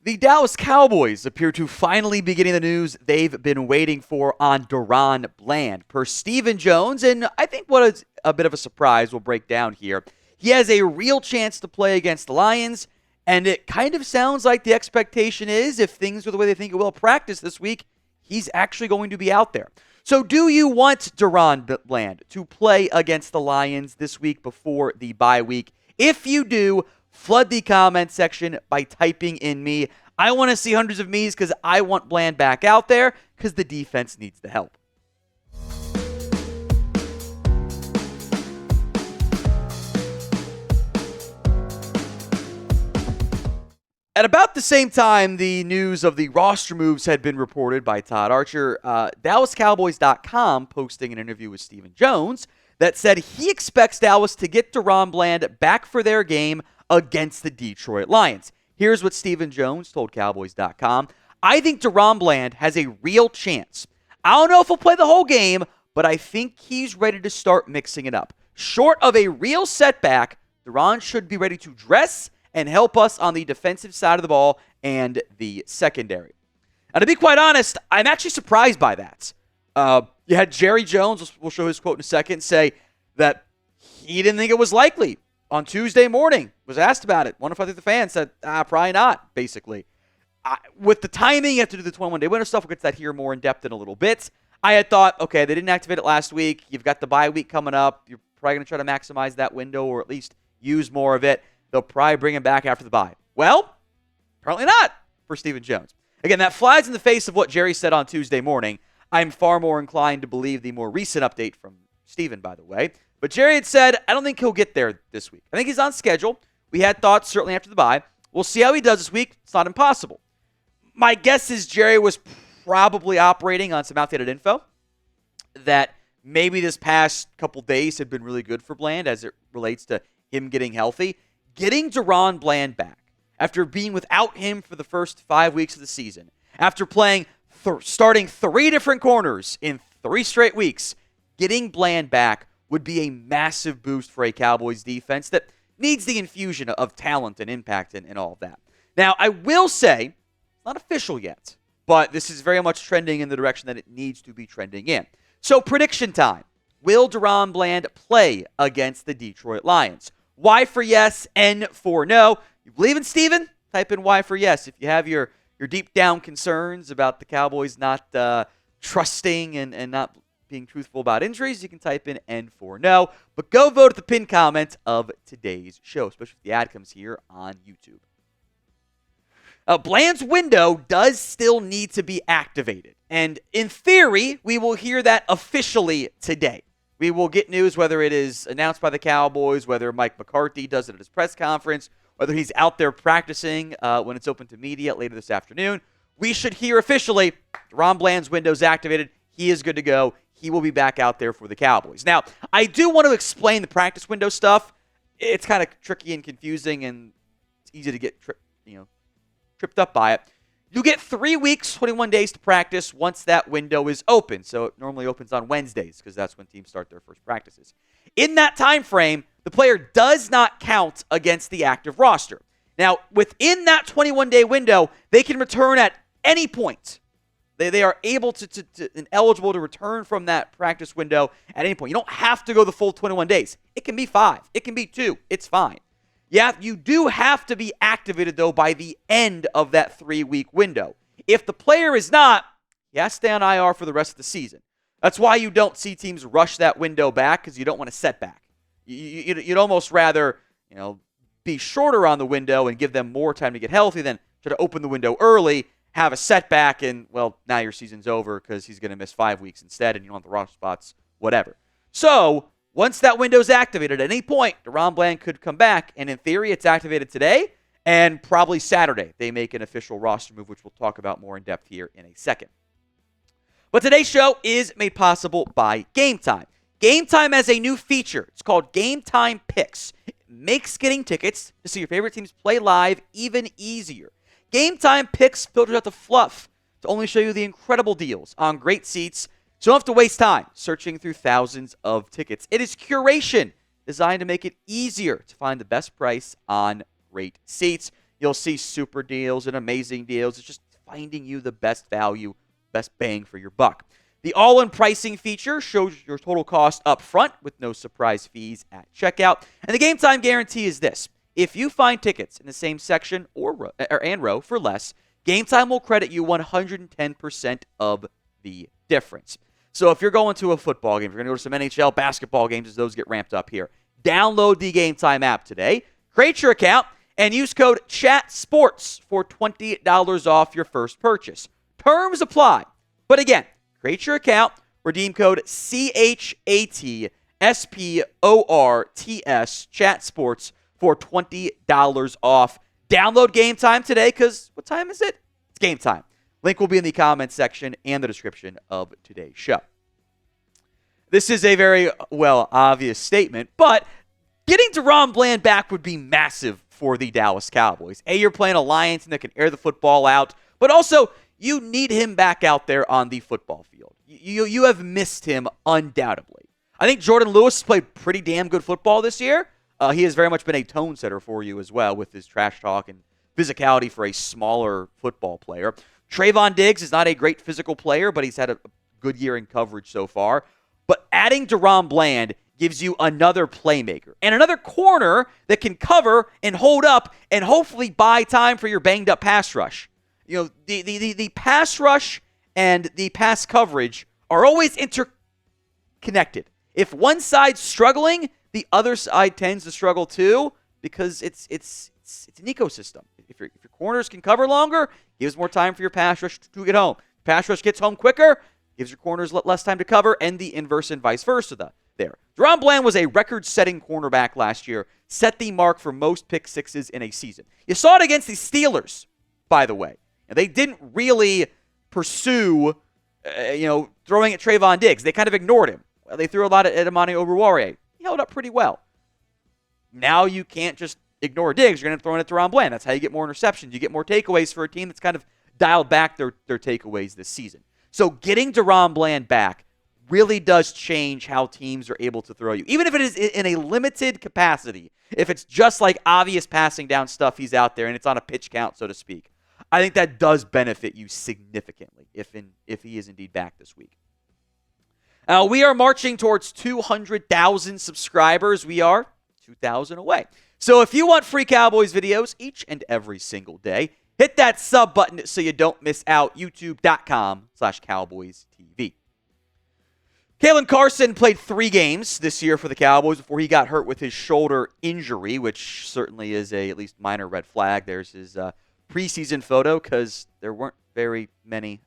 The Dallas Cowboys appear to finally be getting the news they've been waiting for on DaRon Bland. Per Stephen Jones, and I think what is a bit of a surprise we'll break down here, he has a real chance to play against the Lions, and it kind of sounds like the expectation is if things go the way they think it will practice this week, he's actually going to be out there. So do you want DaRon Bland to play against the Lions this week before the bye week? If you do, flood the comment section by typing in me. I want to see hundreds of me's because I want Bland back out there because the defense needs the help. At about the same time the news of the roster moves had been reported by Todd Archer, DallasCowboys.com posting an interview with Stephen Jones that said he expects Dallas to get DaRon Bland back for their game against the Detroit Lions. Here's what Stephen Jones told Cowboys.com. I think DaRon Bland has a real chance. I don't know if he'll play the whole game, but I think he's ready to start mixing it up. Short of a real setback, DaRon should be ready to dress and help us on the defensive side of the ball and the secondary. And to be quite honest, I'm actually surprised by that. You had Jerry Jones, we'll show his quote in a second, say that he didn't think it was likely. On Tuesday morning, was asked about it. Wonder if I think the fans said, probably not, basically. With the timing, you have to do the 21-day winter stuff. We'll get to that here more in depth in a little bit. I had thought, okay, they didn't activate it last week. You've got the bye week coming up. You're probably going to try to maximize that window or at least use more of it. They'll probably bring him back after the bye. Well, apparently not for Stephen Jones. Again, that flies in the face of what Jerry said on Tuesday morning. I'm far more inclined to believe the more recent update from Stephen, by the way. But Jerry had said, I don't think he'll get there this week. I think he's on schedule. We had thoughts certainly after the bye. We'll see how he does this week. It's not impossible. My guess is Jerry was probably operating on some outdated info that maybe this past couple days have been really good for Bland as it relates to him getting healthy. Getting DaRon Bland back after being without him for the first 5 weeks of the season, after playing starting 3 different corners in 3 straight weeks, getting Bland back would be a massive boost for a Cowboys defense that needs the infusion of talent and impact and all of that. Now, I will say, it's not official yet, but this is very much trending in the direction that it needs to be trending in. So, prediction time. Will DaRon Bland play against the Detroit Lions? Y for yes, N for no. You believe in Steven? Type in Y for yes. If you have your deep down concerns about the Cowboys not trusting and not being truthful about injuries, you can type in N for no. But go vote at the pinned comment of today's show, especially if the ad comes here on YouTube. Bland's window does still need to be activated. And in theory, we will hear that officially today. We will get news whether it is announced by the Cowboys, whether Mike McCarthy does it at his press conference, whether he's out there practicing when it's open to media later this afternoon. We should hear officially DaRon Bland's window's activated. He is good to go. He will be back out there for the Cowboys. Now, I do want to explain the practice window stuff. It's kind of tricky and confusing, and it's easy to get tripped up by it. You get 3 weeks, 21 days to practice once that window is open. So it normally opens on Wednesdays because that's when teams start their first practices. In that time frame, the player does not count against the active roster. Now, within that 21-day window, they can return at any point. They are able to and eligible to return from that practice window at any point. You don't have to go the full 21 days. It can be 5. It can be 2. It's fine. Yeah, you do have to be activated, though, by the end of that 3-week window. If the player is not, he has to stay on IR for the rest of the season. That's why you don't see teams rush that window back, because you don't want a setback. You'd almost rather be shorter on the window and give them more time to get healthy than try to open the window early, have a setback, and, well, now your season's over because he's going to miss 5 weeks instead, and you don't want the roster spots, whatever. So, once that window's activated, at any point, DaRon Bland could come back, and in theory, it's activated today, and probably Saturday they make an official roster move, which we'll talk about more in depth here in a second. But today's show is made possible by Game Time. Game Time has a new feature. It's called Game Time Picks. It makes getting tickets to see your favorite teams play live even easier. Game Time Picks filters out the fluff to only show you the incredible deals on great seats, so you don't have to waste time searching through thousands of tickets. It is curation designed to make it easier to find the best price on great seats. You'll see super deals and amazing deals. It's just finding you the best value, best bang for your buck. The all-in pricing feature shows your total cost up front with no surprise fees at checkout. And the game time guarantee is this. If you find tickets in the same section or row for less, Game Time will credit you 110% of the difference. So if you're going to a football game, if you're going to go to some NHL basketball games as those get ramped up here, download the Game Time app today, create your account, and use code CHATSPORTS for $20 off your first purchase. Terms apply. But again, create your account, redeem code CHATSPORTS, ChatSports, for $20 off. Download Game Time today because what time is it? It's game time. Link will be in the comments section and the description of today's show. This is a very, obvious statement, but getting DaRon Bland back would be massive for the Dallas Cowboys. You're playing a Lions team that can air the football out, but also you need him back out there on the football field. You have missed him undoubtedly. I think Jordan Lewis has played pretty damn good football this year. He has very much been a tone setter for you as well with his trash talk and physicality for a smaller football player. Trayvon Diggs is not a great physical player, but he's had a good year in coverage so far. But adding DaRon Bland gives you another playmaker and another corner that can cover and hold up and hopefully buy time for your banged-up pass rush. You know, the pass rush and the pass coverage are always interconnected. If one side's struggling, the other side tends to struggle too because it's an ecosystem. If your corners can cover longer, gives more time for your pass rush to get home. Pass rush gets home quicker, gives your corners less time to cover, and the inverse and vice versa there. DaRon Bland was a record-setting cornerback last year, set the mark for most pick sixes in a season. You saw it against the Steelers, by the way. And they didn't really pursue, throwing at Trayvon Diggs. They kind of ignored him. They threw a lot at Amani Oruwariye. He held up pretty well. Now you can't just ignore Diggs. You're going to throw in at DaRon Bland. That's how you get more interceptions. You get more takeaways for a team that's kind of dialed back their takeaways this season. So getting DaRon Bland back really does change how teams are able to throw you. Even if it is in a limited capacity, if it's just like obvious passing down stuff he's out there and it's on a pitch count, so to speak, I think that does benefit you significantly if he is indeed back this week. We are marching towards 200,000 subscribers. We are 2,000 away. So if you want free Cowboys videos each and every single day, hit that sub button so you don't miss out. YouTube.com/CowboysTV. Kalen Carson played 3 games this year for the Cowboys before he got hurt with his shoulder injury, which certainly is a at least minor red flag. There's his preseason photo because there weren't very many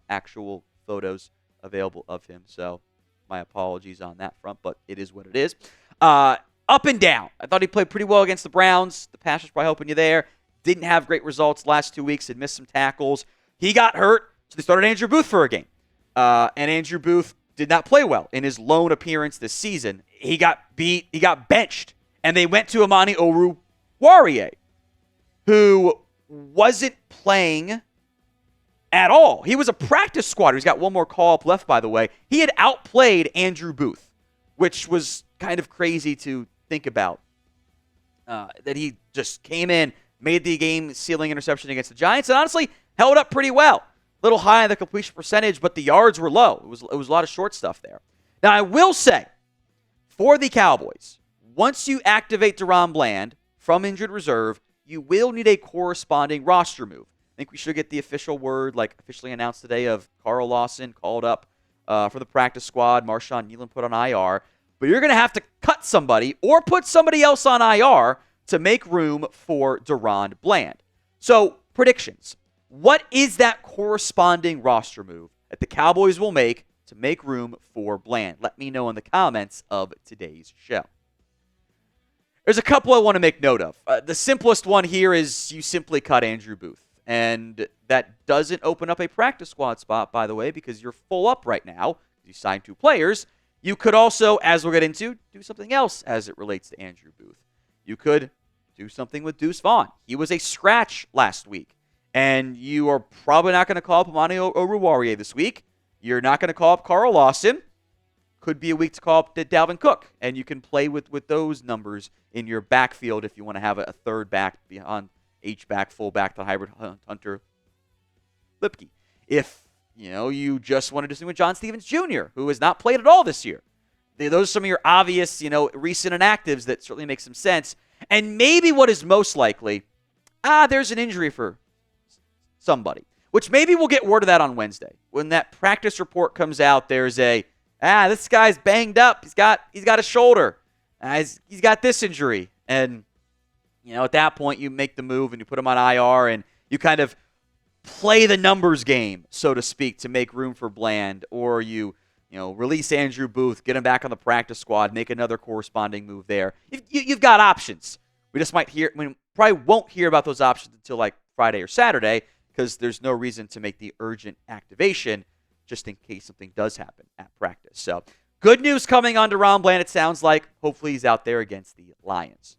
actual photos available of him. So my apologies on that front, but it is what it is. Up and down. I thought he played pretty well against the Browns. The pass was probably helping you there. Didn't have great results last 2 weeks. Had missed some tackles. He got hurt, so they started Andrew Booth for a game. And Andrew Booth did not play well in his lone appearance this season. He got beat. He got benched. And they went to Amani Oruwariye, who wasn't playing at all. He was a practice squatter. He's got one more call-up left, by the way. He had outplayed Andrew Booth, which was kind of crazy to think about. That he just came in, made the game-sealing interception against the Giants, and honestly held up pretty well. A little high on the completion percentage, but the yards were low. It was a lot of short stuff there. Now, I will say, for the Cowboys, once you activate DaRon Bland from injured reserve, you will need a corresponding roster move. I think we should get the official word, officially announced today, of Carl Lawson called up for the practice squad, Marshawn Nealon put on IR. But you're going to have to cut somebody or put somebody else on IR to make room for DaRon Bland. So, predictions. What is that corresponding roster move that the Cowboys will make to make room for Bland? Let me know in the comments of today's show. There's a couple I want to make note of. The simplest one here is you simply cut Andrew Booth. And that doesn't open up a practice squad spot, by the way, because you're full up right now. You signed 2 players. You could also, as we'll get into, do something else as it relates to Andrew Booth. You could do something with Deuce Vaughn. He was a scratch last week. And you are probably not going to call up Amani Oruwariye this week. You're not going to call up Carl Lawson. Could be a week to call up Dalvin Cook. And you can play with those numbers in your backfield if you want to have a third back beyond H-back, fullback, the hybrid Hunter Lipke. If, you just want to do something with John Stevens Jr., who has not played at all this year. Those are some of your obvious, recent inactives that certainly make some sense. And maybe what is most likely, there's an injury for somebody, which maybe we'll get word of that on Wednesday. When that practice report comes out, there's this guy's banged up. He's got a shoulder. He's got this injury. And, at that point, you make the move and you put him on IR and you kind of play the numbers game, so to speak, to make room for Bland, or you release Andrew Booth, get him back on the practice squad, make another corresponding move there. You've got options. We just probably won't hear about those options until like Friday or Saturday, because there's no reason to make the urgent activation just in case something does happen at practice. So good news coming on DaRon Bland, it sounds like. Hopefully he's out there against the Lions.